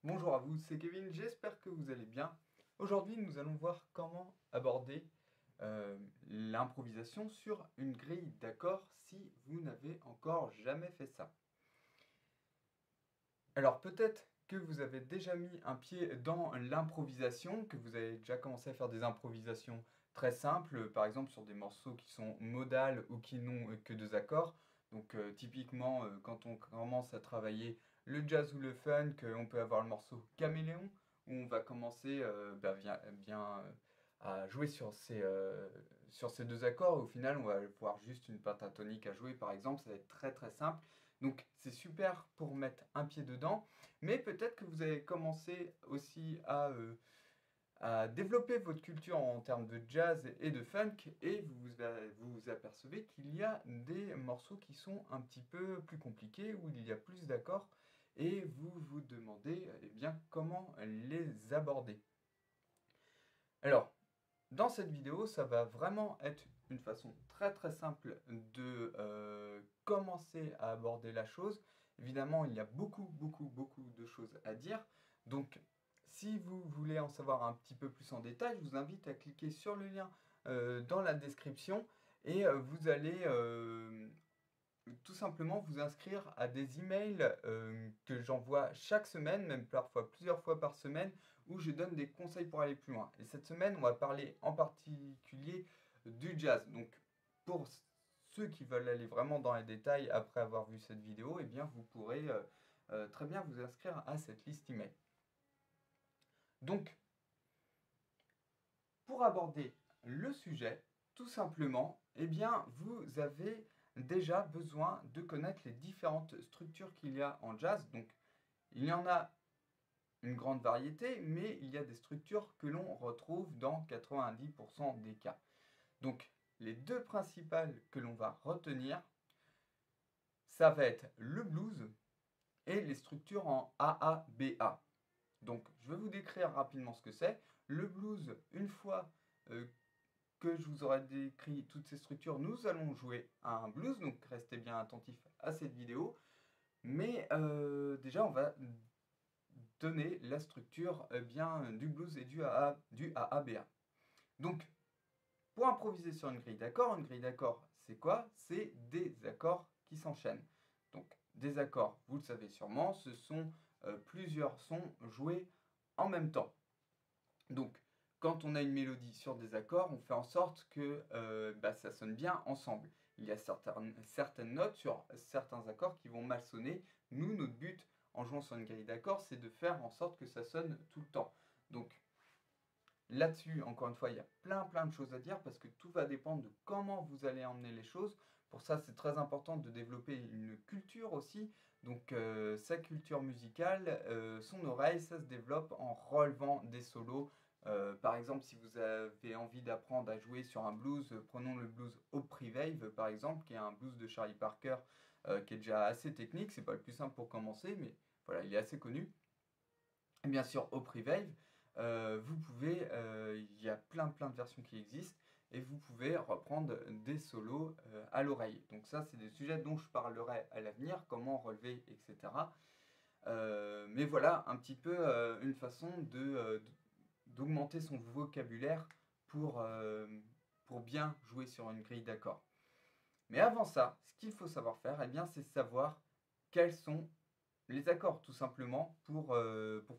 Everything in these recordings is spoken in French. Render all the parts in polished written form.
Bonjour à vous, c'est Kevin, j'espère que vous allez bien. Aujourd'hui, nous allons voir comment aborder l'improvisation sur une grille d'accords si vous n'avez encore jamais fait ça. Alors peut-être que vous avez déjà mis un pied dans l'improvisation, que vous avez déjà commencé à faire des improvisations très simples, par exemple sur des morceaux qui sont modales ou qui n'ont que deux accords. Donc typiquement, quand on commence à travailler le jazz ou le funk, on peut avoir le morceau Caméléon, où on va commencer à jouer sur ces deux accords. Au final, on va avoir juste une pentatonique à jouer, par exemple. Ça va être très très simple. Donc c'est super pour mettre un pied dedans, mais peut-être que vous avez commencé aussi à développer votre culture en termes de jazz et de funk, et vous apercevez qu'il y a des morceaux qui sont un petit peu plus compliqués, où il y a plus d'accords, et vous vous demandez eh bien, comment les aborder. Alors, dans cette vidéo, ça va vraiment être une façon très très simple de commencer à aborder la chose. Évidemment, il y a beaucoup de choses à dire. Donc, si vous voulez en savoir un petit peu plus en détail, je vous invite à cliquer sur le lien dans la description et vous allez tout simplement vous inscrire à des emails que j'envoie chaque semaine, même parfois plusieurs fois par semaine, où je donne des conseils pour aller plus loin. Et cette semaine, on va parler en particulier du jazz. Donc, pour ceux qui veulent aller vraiment dans les détails après avoir vu cette vidéo, eh bien, vous pourrez très bien vous inscrire à cette liste email. Donc, pour aborder le sujet, tout simplement, eh bien, vous avez déjà besoin de connaître les différentes structures qu'il y a en jazz. Donc, il y en a une grande variété, mais il y a des structures que l'on retrouve dans 90% des cas. Donc, les deux principales que l'on va retenir, ça va être le blues et les structures en AABA. Donc, je vais vous décrire rapidement ce que c'est. Le blues, une fois que je vous aurai décrit toutes ces structures, nous allons jouer à un blues, donc restez bien attentifs à cette vidéo. Mais déjà, on va donner la structure du blues et du AABA. Donc, pour improviser sur une grille d'accords, c'est quoi? C'est des accords qui s'enchaînent. Donc, des accords, vous le savez sûrement, ce sont plusieurs sons joués en même temps. Donc, quand on a une mélodie sur des accords, on fait en sorte que ça sonne bien ensemble. Il y a certaines notes sur certains accords qui vont mal sonner. Nous, notre but en jouant sur une grille d'accords, c'est de faire en sorte que ça sonne tout le temps. Donc, là-dessus, encore une fois, il y a plein de choses à dire parce que tout va dépendre de comment vous allez emmener les choses. Pour ça, c'est très important de développer une culture aussi. Donc, sa culture musicale, son oreille, ça se développe en relevant des solos. Par exemple, si vous avez envie d'apprendre à jouer sur un blues, prenons le blues Opry Wave, par exemple, qui est un blues de Charlie Parker, qui est déjà assez technique. C'est pas le plus simple pour commencer, mais voilà, il est assez connu. Et bien sûr, Opry Wave, vous pouvez, il y a plein de versions qui existent et vous pouvez reprendre des solos à l'oreille. Donc ça, c'est des sujets dont je parlerai à l'avenir, comment relever, etc. Mais voilà un petit peu une façon d'augmenter son vocabulaire pour bien jouer sur une grille d'accords. Mais avant ça, ce qu'il faut savoir faire, eh bien, c'est savoir quels sont les accords tout simplement pour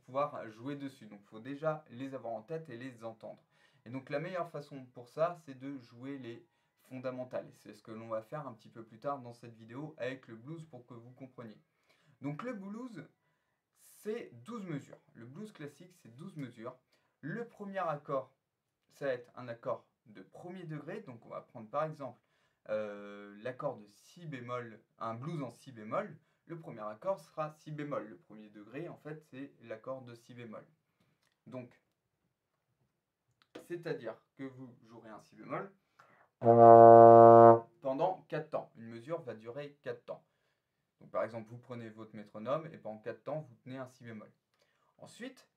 pouvoir jouer dessus. Donc il faut déjà les avoir en tête et les entendre. Et donc la meilleure façon pour ça, c'est de jouer les fondamentales. Et c'est ce que l'on va faire un petit peu plus tard dans cette vidéo avec le blues pour que vous compreniez. Donc le blues, c'est 12 mesures. Le blues classique, c'est 12 mesures. Le premier accord, ça va être un accord de premier degré. Donc on va prendre par exemple l'accord de si bémol, un blues en si bémol. Le premier accord sera si bémol. Le premier degré, en fait, c'est l'accord de si bémol. Donc, c'est-à-dire que vous jouerez un si bémol pendant 4 temps. Une mesure va durer 4 temps. Donc, par exemple, vous prenez votre métronome et pendant 4 temps, vous tenez un si bémol. Ensuite,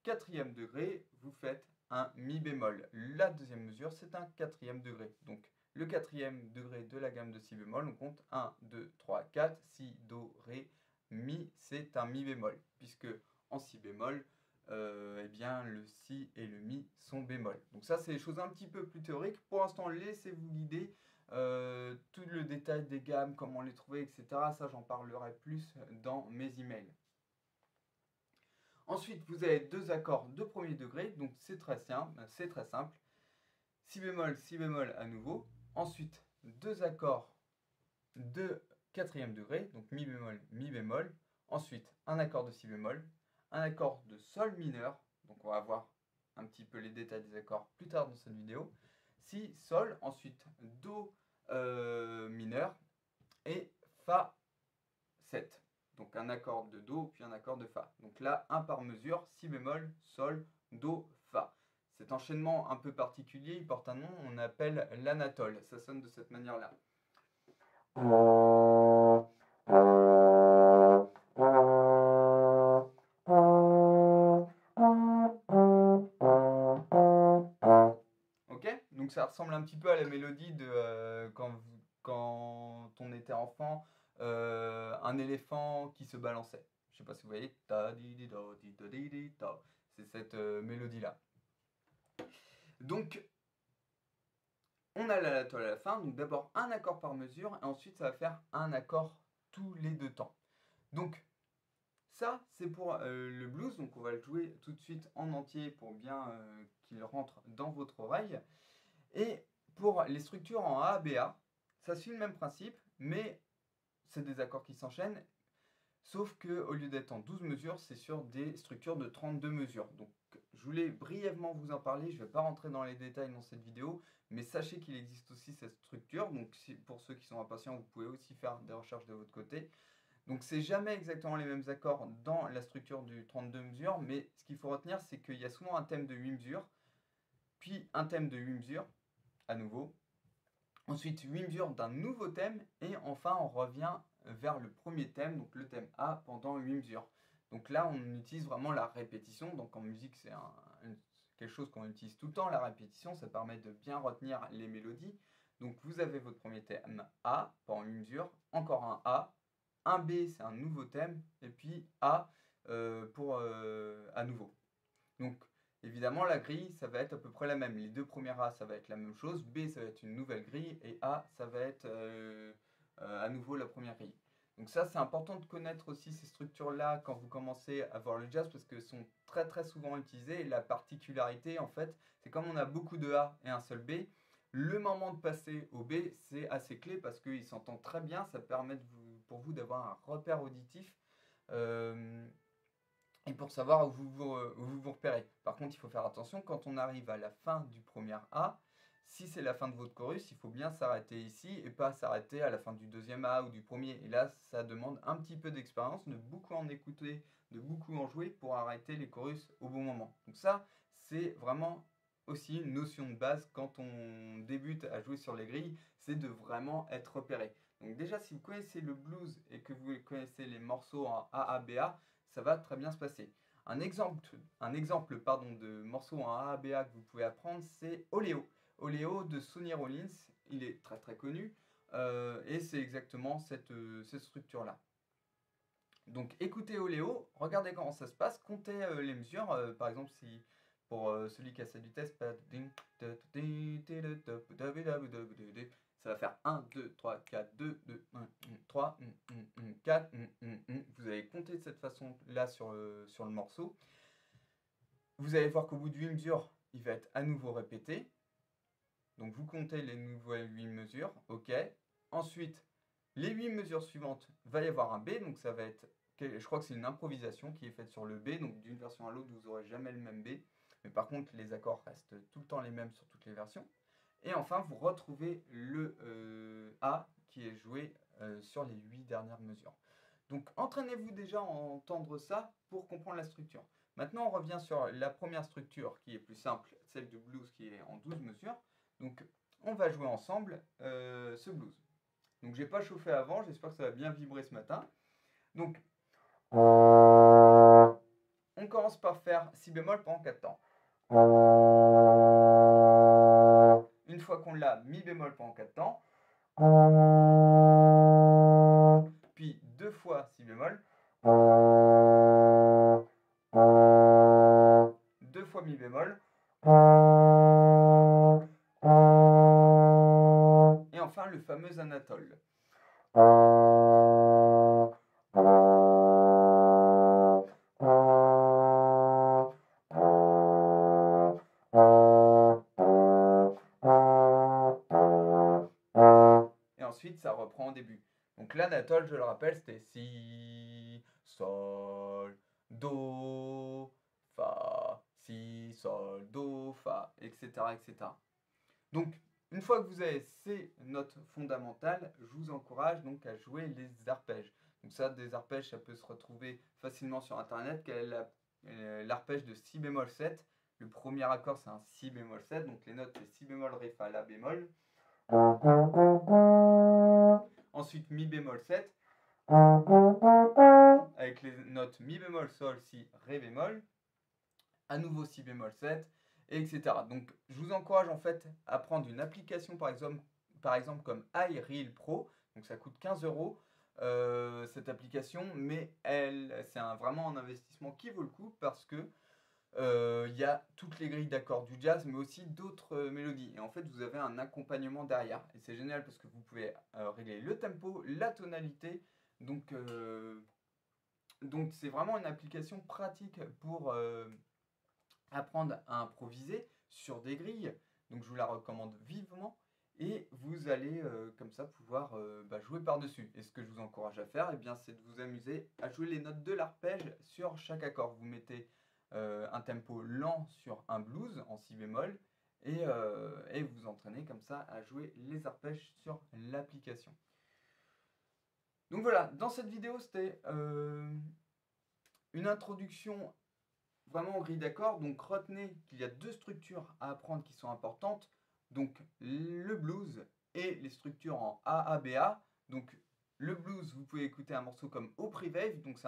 quatrième degré, vous faites un mi bémol. La deuxième mesure, c'est un quatrième degré. Donc, le quatrième degré de la gamme de si bémol, on compte 1, 2, 3, 4, si, do, ré, mi, c'est un mi bémol. Puisque en si bémol, eh bien le si et le mi sont bémol. Donc ça, c'est des choses un petit peu plus théoriques. Pour l'instant, laissez-vous guider. Tout le détail des gammes, comment les trouver, etc. Ça, j'en parlerai plus dans mes emails. Ensuite, vous avez deux accords de premier degré, donc c'est très simple, si bémol à nouveau. Ensuite, deux accords de quatrième degré, donc mi bémol, mi bémol. Ensuite, un accord de si bémol, un accord de sol mineur, donc on va voir un petit peu les détails des accords plus tard dans cette vidéo. Si, sol, ensuite do mineur et fa 7. Donc un accord de do puis un accord de fa. Donc là, un par mesure, si bémol, sol, do, fa. Cet enchaînement un peu particulier, il porte un nom, on appelle l'anatole. Ça sonne de cette manière-là. Ok? Donc ça ressemble un petit peu à la mélodie de quand on était enfant, un éléphant qui se balançait. Je sais pas si vous voyez. C'est cette mélodie-là. Donc, on a l'anatole à la fin. Donc d'abord un accord par mesure et ensuite ça va faire un accord tous les deux temps. Donc ça c'est pour le blues. Donc on va le jouer tout de suite en entier pour bien qu'il rentre dans votre oreille. Et pour les structures en A, B, A, ça suit le même principe, mais c'est des accords qui s'enchaînent, sauf qu'au lieu d'être en 12 mesures, c'est sur des structures de 32 mesures. Donc je voulais brièvement vous en parler, je ne vais pas rentrer dans les détails dans cette vidéo, mais sachez qu'il existe aussi cette structure, donc pour ceux qui sont impatients, vous pouvez aussi faire des recherches de votre côté. Donc c'est jamais exactement les mêmes accords dans la structure du 32 mesures, mais ce qu'il faut retenir, c'est qu'il y a souvent un thème de 8 mesures, puis un thème de 8 mesures, à nouveau. Ensuite, 8 mesures d'un nouveau thème. Et enfin, on revient vers le premier thème, donc le thème A, pendant 8 mesures. Donc là, on utilise vraiment la répétition. Donc en musique, c'est quelque chose qu'on utilise tout le temps. La répétition, ça permet de bien retenir les mélodies. Donc vous avez votre premier thème A pendant 8 mesures. Encore un A. Un B, c'est un nouveau thème. Et puis A pour à nouveau. Donc évidemment, la grille, ça va être à peu près la même. Les deux premières A, ça va être la même chose. B, ça va être une nouvelle grille. Et A, ça va être à nouveau la première grille. Donc ça, c'est important de connaître aussi ces structures-là quand vous commencez à voir le jazz parce qu'elles sont très très souvent utilisées. Et la particularité, en fait, c'est comme on a beaucoup de A et un seul B, le moment de passer au B, c'est assez clé parce qu'il s'entend très bien. Ça permet pour vous d'avoir un repère auditif. Et pour savoir où vous repérez. Par contre, il faut faire attention, quand on arrive à la fin du premier A, si c'est la fin de votre chorus, il faut bien s'arrêter ici et pas s'arrêter à la fin du deuxième A ou du premier. Et là, ça demande un petit peu d'expérience, de beaucoup en écouter, de beaucoup en jouer pour arrêter les chorus au bon moment. Donc ça, c'est vraiment aussi une notion de base quand on débute à jouer sur les grilles, c'est de vraiment être repéré. Donc déjà, si vous connaissez le blues et que vous connaissez les morceaux en A, A, B, A, ça va très bien se passer. Un exemple de morceau en A, B, A que vous pouvez apprendre, c'est Oléo. Oléo de Sonny Rollins, il est très très connu, et c'est exactement cette structure-là. Donc écoutez Oléo, regardez comment ça se passe, comptez les mesures, par exemple si pour celui qui a fait du test, ça va faire 1, 2, 3, 4, 2, 2, 1, 3, 4, vous allez compter de cette façon-là sur le morceau. Vous allez voir qu'au bout de 8 mesures, il va être à nouveau répété. Donc vous comptez les nouvelles 8 mesures, ok. Ensuite, les 8 mesures suivantes, va y avoir un B, donc ça va être, je crois que c'est une improvisation qui est faite sur le B, donc d'une version à l'autre, vous n'aurez jamais le même B. Mais par contre, les accords restent tout le temps les mêmes sur toutes les versions. Et enfin, vous retrouvez le A qui est joué sur les 8 dernières mesures. Donc entraînez-vous déjà à entendre ça pour comprendre la structure. Maintenant, on revient sur la première structure qui est plus simple, celle du blues qui est en 12 mesures. Donc on va jouer ensemble ce blues. Donc j'ai pas chauffé avant, j'espère que ça va bien vibrer ce matin. Donc on commence par faire si bémol pendant 4 temps. Une fois qu'on l'a, mi bémol pendant 4 temps. Puis 2 fois si bémol. bémol. Et enfin le fameux Anatole. Et ensuite ça reprend au début. Donc l'Anatole, je le rappelle, c'était si, sol, do, fa, si, sol, do, fa, etc., etc. Donc, une fois que vous avez ces notes fondamentales, je vous encourage donc à jouer les arpèges. Donc ça, des arpèges, ça peut se retrouver facilement sur Internet. Quel est l'arpège de si bémol 7? Le premier accord, c'est un si bémol 7. Donc les notes, c'est si bémol, ré, fa, la bémol. Ensuite, mi bémol 7. Avec les notes mi bémol, sol, si, ré bémol. À nouveau si bémol 7, etc. Donc je vous encourage en fait à prendre une application par exemple comme iReal Pro. Donc ça coûte 15 € cette application, mais c'est vraiment un investissement qui vaut le coup parce que il y a toutes les grilles d'accords du jazz, mais aussi d'autres mélodies. Et en fait, vous avez un accompagnement derrière. Et c'est génial parce que vous pouvez régler le tempo, la tonalité. Donc c'est vraiment une application pratique pour apprendre à improviser sur des grilles. Donc je vous la recommande vivement. Et vous allez comme ça pouvoir jouer par-dessus. Et ce que je vous encourage à faire, c'est de vous amuser à jouer les notes de l'arpège sur chaque accord. Vous mettez un tempo lent sur un blues en si bémol et vous entraînez comme ça à jouer les arpèges sur l'application. Donc voilà, dans cette vidéo, c'était une introduction vraiment aux grilles d'accords. Donc retenez qu'il y a deux structures à apprendre qui sont importantes. Donc le blues et les structures en A, A, B, A. Donc le blues, vous pouvez écouter un morceau comme Opry-Wave. Donc c'est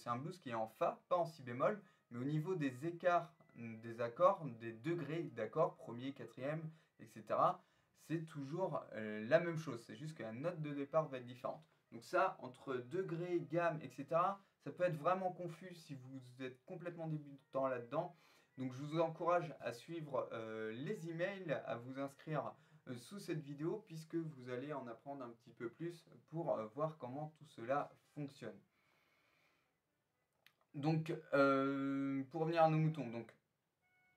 un blues qui est en Fa, pas en Si bémol. Mais au niveau des écarts des accords, des degrés d'accords, premier, quatrième, etc., c'est toujours la même chose. C'est juste que la note de départ va être différente. Donc ça, entre degrés, gamme, etc., ça peut être vraiment confus si vous êtes complètement débutant là-dedans. Donc je vous encourage à suivre les emails, à vous inscrire sous cette vidéo puisque vous allez en apprendre un petit peu plus pour voir comment tout cela fonctionne. Donc pour revenir à nos moutons, donc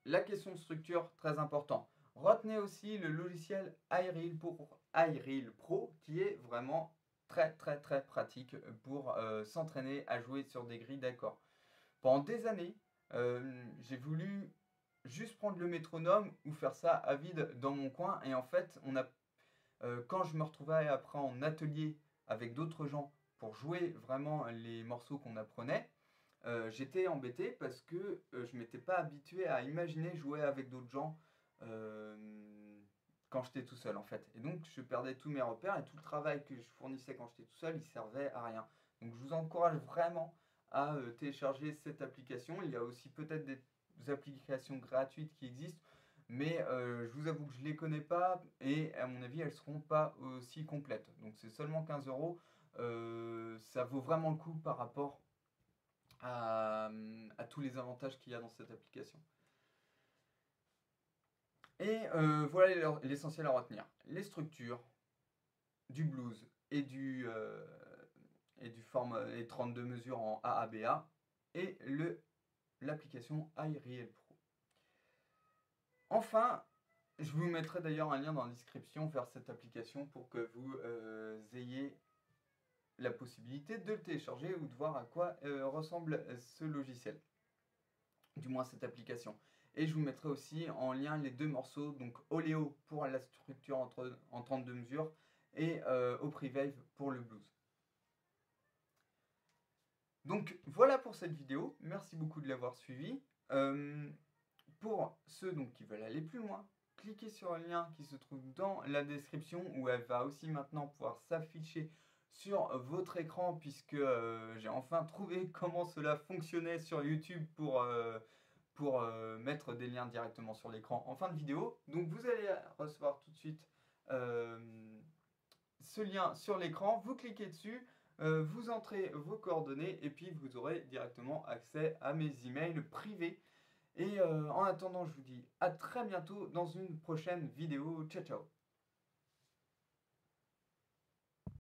la question de structure, très important. Retenez aussi le logiciel iReal pour iReal Pro qui est vraiment très pratique pour s'entraîner à jouer sur des grilles d'accords. Pendant des années, j'ai voulu juste prendre le métronome ou faire ça à vide dans mon coin. Et en fait, quand je me retrouvais après en atelier avec d'autres gens pour jouer vraiment les morceaux qu'on apprenait, j'étais embêté parce que je m'étais pas habitué à imaginer jouer avec d'autres gens quand j'étais tout seul en fait. Et donc je perdais tous mes repères et tout le travail que je fournissais quand j'étais tout seul, il servait à rien. Donc je vous encourage vraiment à télécharger cette application. Il y a aussi peut-être des applications gratuites qui existent, mais je vous avoue que je ne les connais pas et à mon avis elles ne seront pas aussi complètes. Donc c'est seulement 15 €. Ça vaut vraiment le coup par rapport à tous les avantages qu'il y a dans cette application. Et voilà l'essentiel à retenir. Les structures du blues et du format et 32 mesures en AABA et l'application iReal Pro. Enfin, je vous mettrai d'ailleurs un lien dans la description vers cette application pour que vous ayez la possibilité de le télécharger ou de voir à quoi ressemble ce logiciel, du moins cette application. Et je vous mettrai aussi en lien les deux morceaux, donc Oléo pour la structure en 32 mesures et Opry-Wave pour le blues. Donc voilà pour cette vidéo, merci beaucoup de l'avoir suivi. Pour ceux donc, qui veulent aller plus loin, cliquez sur le lien qui se trouve dans la description où elle va aussi maintenant pouvoir s'afficher sur votre écran puisque j'ai enfin trouvé comment cela fonctionnait sur YouTube pour mettre des liens directement sur l'écran en fin de vidéo. Donc vous allez recevoir tout de suite ce lien sur l'écran, vous cliquez dessus, vous entrez vos coordonnées et puis vous aurez directement accès à mes emails privés. Et en attendant, je vous dis à très bientôt dans une prochaine vidéo. Ciao, ciao!